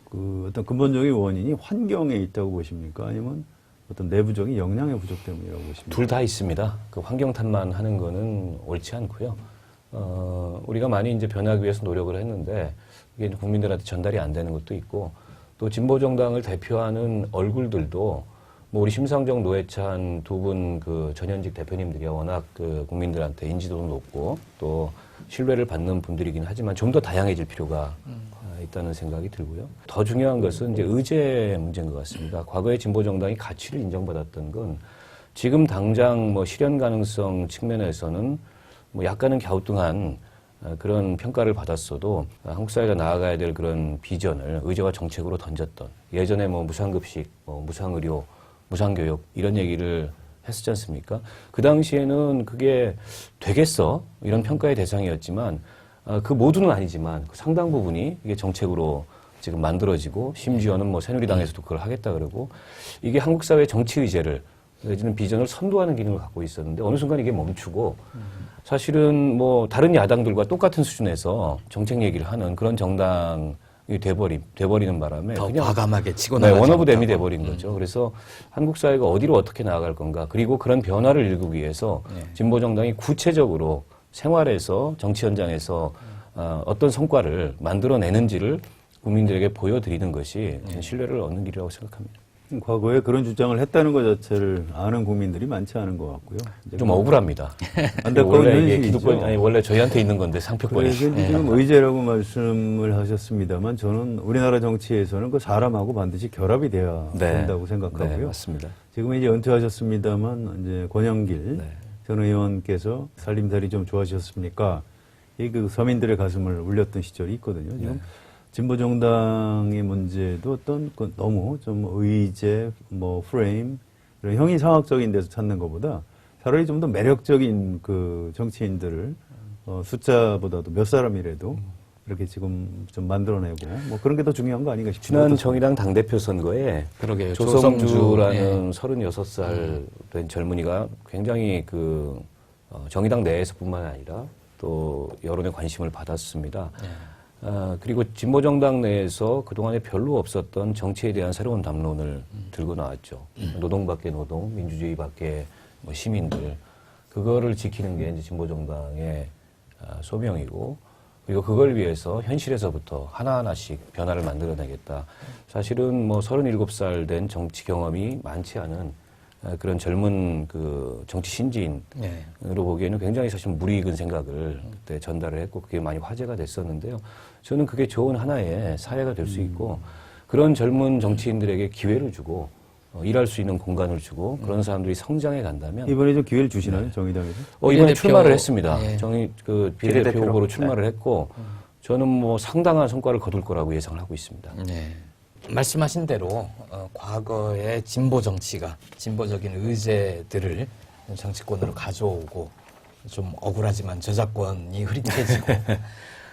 그 어떤 근본적인 원인이 환경에 있다고 보십니까? 아니면 어떤 내부적인 역량의 부족 때문이라고 보십니까?
둘 다 있습니다. 그 환경 탓만 하는 거는 옳지 않고요. 우리가 많이 이제 변하기 위해서 노력을 했는데 이게 국민들한테 전달이 안 되는 것도 있고 또 진보 정당을 대표하는 얼굴들도 뭐 우리 심상정, 노회찬 두 분 그 전현직 대표님들이 워낙 그 국민들한테 인지도도 높고 또 신뢰를 받는 분들이긴 하지만 좀 더 다양해질 필요가 있다는 생각이 들고요. 더 중요한 것은 이제 의제 문제인 것 같습니다. 과거에 진보 정당이 가치를 인정받았던 건 지금 당장 뭐 실현 가능성 측면에서는 뭐 약간은 갸우뚱한 그런 평가를 받았어도 한국 사회가 나아가야 될 그런 비전을 의제와 정책으로 던졌던 예전에 뭐 무상급식, 뭐 무상의료, 무상교육 이런 얘기를 했었지 않습니까? 그 당시에는 그게 되겠어? 이런 평가의 대상이었지만 그 모두는 아니지만 그 상당 부분이 이게 정책으로 지금 만들어지고 심지어는 뭐 새누리당에서도 그걸 하겠다 그러고 이게 한국 사회의 정치 의제를 내지는 비전을 선도하는 기능을 갖고 있었는데 어느 순간 이게 멈추고 사실은 뭐 다른 야당들과 똑같은 수준에서 정책 얘기를 하는 그런 정당이 돼버리는 바람에
더
그냥
과감하게 치고
네,
나가지
원오브 댐이
못하고.
돼버린 거죠. 그래서 한국 사회가 어디로 어떻게 나아갈 건가 그리고 그런 변화를 일구기 위해서 진보 정당이 구체적으로 생활에서 정치 현장에서 어떤 성과를 만들어내는지를 국민들에게 보여드리는 것이 신뢰를 얻는 길이라고 생각합니다.
과거에 그런 주장을 했다는 것 자체를 아는 국민들이 많지 않은 것 같고요. 이제
좀 억울합니다.
안타까운
원래 이게
현실이죠.
기득권 아니 원래 저희한테 있는 건데 상표권이.
그래서 이제 지금 의제라고 말씀을 하셨습니다만 저는 우리나라 정치에서는 그 사람하고 반드시 결합이 돼야 된다고 생각하고요.
네, 맞습니다.
지금 이제 은퇴하셨습니다만 이제 권영길
네.
전 의원께서 살림살이 좀 좋아지셨습니까? 이 그 서민들의 가슴을 울렸던 시절이 있거든요. 지금 진보 정당의 문제도 어떤 그 너무 좀 의제, 뭐 프레임, 이런 형이상학적인 데서 찾는 것보다 차라리 좀 더 매력적인 그 정치인들을 숫자보다도 몇 사람이라도 이렇게 지금 좀 만들어내고 뭐 그런 게 더 중요한 거 아닌가 싶습니다.
지난 정의당 당대표 선거에
그러게요.
조성주라는 36살 된 젊은이가 굉장히 그 정의당 내에서뿐만 아니라 또 여론의 관심을 받았습니다. 그리고 진보정당 내에서 그동안에 별로 없었던 정치에 대한 새로운 담론을 들고 나왔죠. 노동 밖에 노동, 민주주의 밖에 뭐 시민들. 그거를 지키는 게 이제 진보정당의 소명이고, 그리고 그걸 위해서 현실에서부터 하나하나씩 변화를 만들어내겠다. 사실은 뭐 37살 된 정치 경험이 많지 않은 그런 젊은 그 정치 신진으로 보기에는 굉장히 사실 무리익은 생각을 그때 전달을 했고 그게 많이 화제가 됐었는데요. 저는 그게 좋은 하나의 사회가 될 수 있고 그런 젊은 정치인들에게 기회를 주고 일할 수 있는 공간을 주고 그런 사람들이 성장해 간다면
이번에 좀 기회를 주시나요? 정의당에서?
이번에 출마를 했습니다.
예.
비례대표 후보로 출마를 했고 저는 뭐 상당한 성과를 거둘 거라고 예상을 하고 있습니다.
네. 말씀하신 대로 과거의 진보 정치가 진보적인 의제들을 정치권으로 가져오고 좀 억울하지만 저작권이 흐릿해지고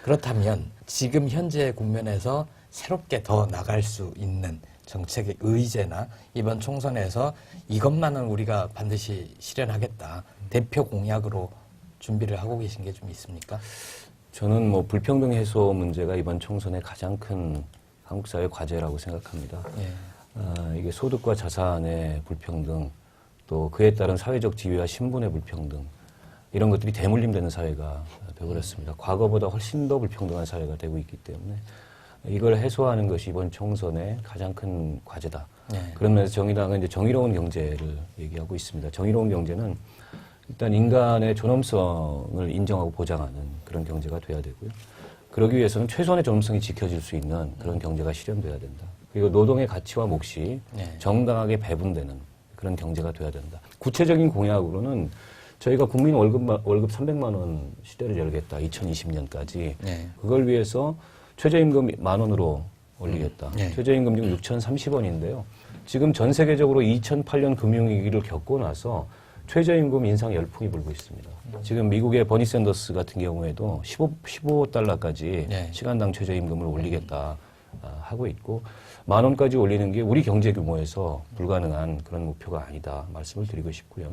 그렇다면 지금 현재 국면에서 새롭게 더 나갈 수 있는 정책의 의제나 이번 총선에서 이것만은 우리가 반드시 실현하겠다 대표 공약으로 준비를 하고 계신 게 좀 있습니까?
저는 뭐 불평등 해소 문제가 이번 총선의 가장 큰 한국 사회 과제라고 생각합니다.
예.
이게 소득과 자산의 불평등, 또 그에 따른 사회적 지위와 신분의 불평등, 이런 것들이 대물림되는 사회가 되어버렸습니다. 과거보다 훨씬 더 불평등한 사회가 되고 있기 때문에 이걸 해소하는 것이 이번 총선의 가장 큰 과제다.
예.
그런 면에서 정의당은 이제 정의로운 경제를 얘기하고 있습니다. 정의로운 경제는 일단 인간의 존엄성을 인정하고 보장하는 그런 경제가 돼야 되고요. 그러기 위해서는 최소한의 존엄성이 지켜질 수 있는 그런 경제가 실현돼야 된다. 그리고 노동의 가치와 몫이 정당하게 배분되는 그런 경제가 돼야 된다. 구체적인 공약으로는 저희가 국민 월급 300만 원 시대를 열겠다. 2020년까지. 그걸 위해서 최저임금 10,000원으로 올리겠다. 최저임금 지금 6,030원인데요. 지금 전 세계적으로 2008년 금융위기를 겪고 나서 최저임금 인상 열풍이 불고 있습니다. 지금 미국의 버니 샌더스 같은 경우에도 15달러까지 시간당 최저임금을 올리겠다. 하고 있고 10,000원까지 올리는 게 우리 경제 규모에서 불가능한 그런 목표가 아니다 말씀을 드리고 싶고요.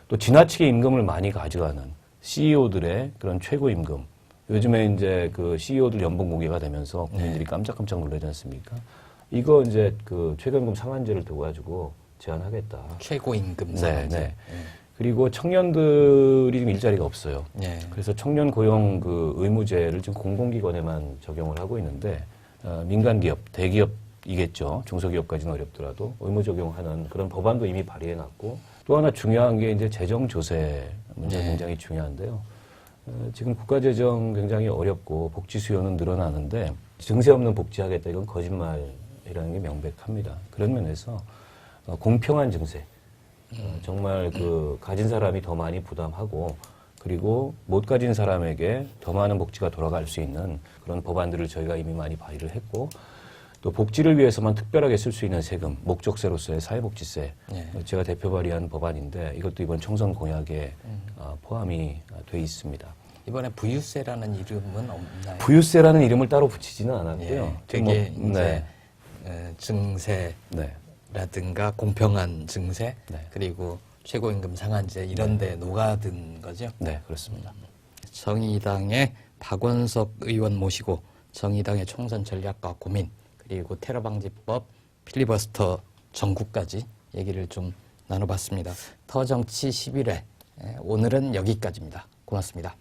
또 지나치게 임금을 많이 가져가는 CEO들의 그런 최고 임금. 요즘에 이제 그 CEO들 연봉 공개가 되면서 국민들이 깜짝깜짝 놀라지 않습니까? 이거 이제 그 최저임금 상한제를 두고 가지고 제한하겠다.
최고임금 상한제.
네. 그리고 청년들이 지금 일자리가 없어요.
네.
그래서 청년 고용 그 의무제를 지금 공공기관에만 적용을 하고 있는데 민간 기업, 대기업이겠죠. 중소기업까지는 어렵더라도 의무 적용하는 그런 법안도 이미 발의해 놨고 또 하나 중요한 게 이제 재정 조세 문제가 굉장히 중요한데요. 지금 국가 재정 굉장히 어렵고 복지 수요는 늘어나는데 증세 없는 복지하겠다 이건 거짓말이라는 게 명백합니다. 그런 면에서 공평한 증세, 정말 그 가진 사람이 더 많이 부담하고 그리고 못 가진 사람에게 더 많은 복지가 돌아갈 수 있는 그런 법안들을 저희가 이미 많이 발의를 했고 또 복지를 위해서만 특별하게 쓸 수 있는 세금, 목적세로서의 사회복지세, 제가 대표 발의한 법안인데 이것도 이번 총선 공약에 포함이 돼 있습니다.
이번에 부유세라는 이름은 없나요?
부유세라는 이름을 따로 붙이지는 않았고요.
되게
뭐,
이제 증세라든가 공평한 증세 그리고 최고임금 상한제 이런 데 녹아든 거죠?
네, 그렇습니다.
정의당의 박원석 의원 모시고 정의당의 총선 전략과 고민 그리고 테러 방지법 필리버스터 전국까지 얘기를 좀 나눠봤습니다. 더 정치 11회 오늘은 여기까지입니다. 고맙습니다.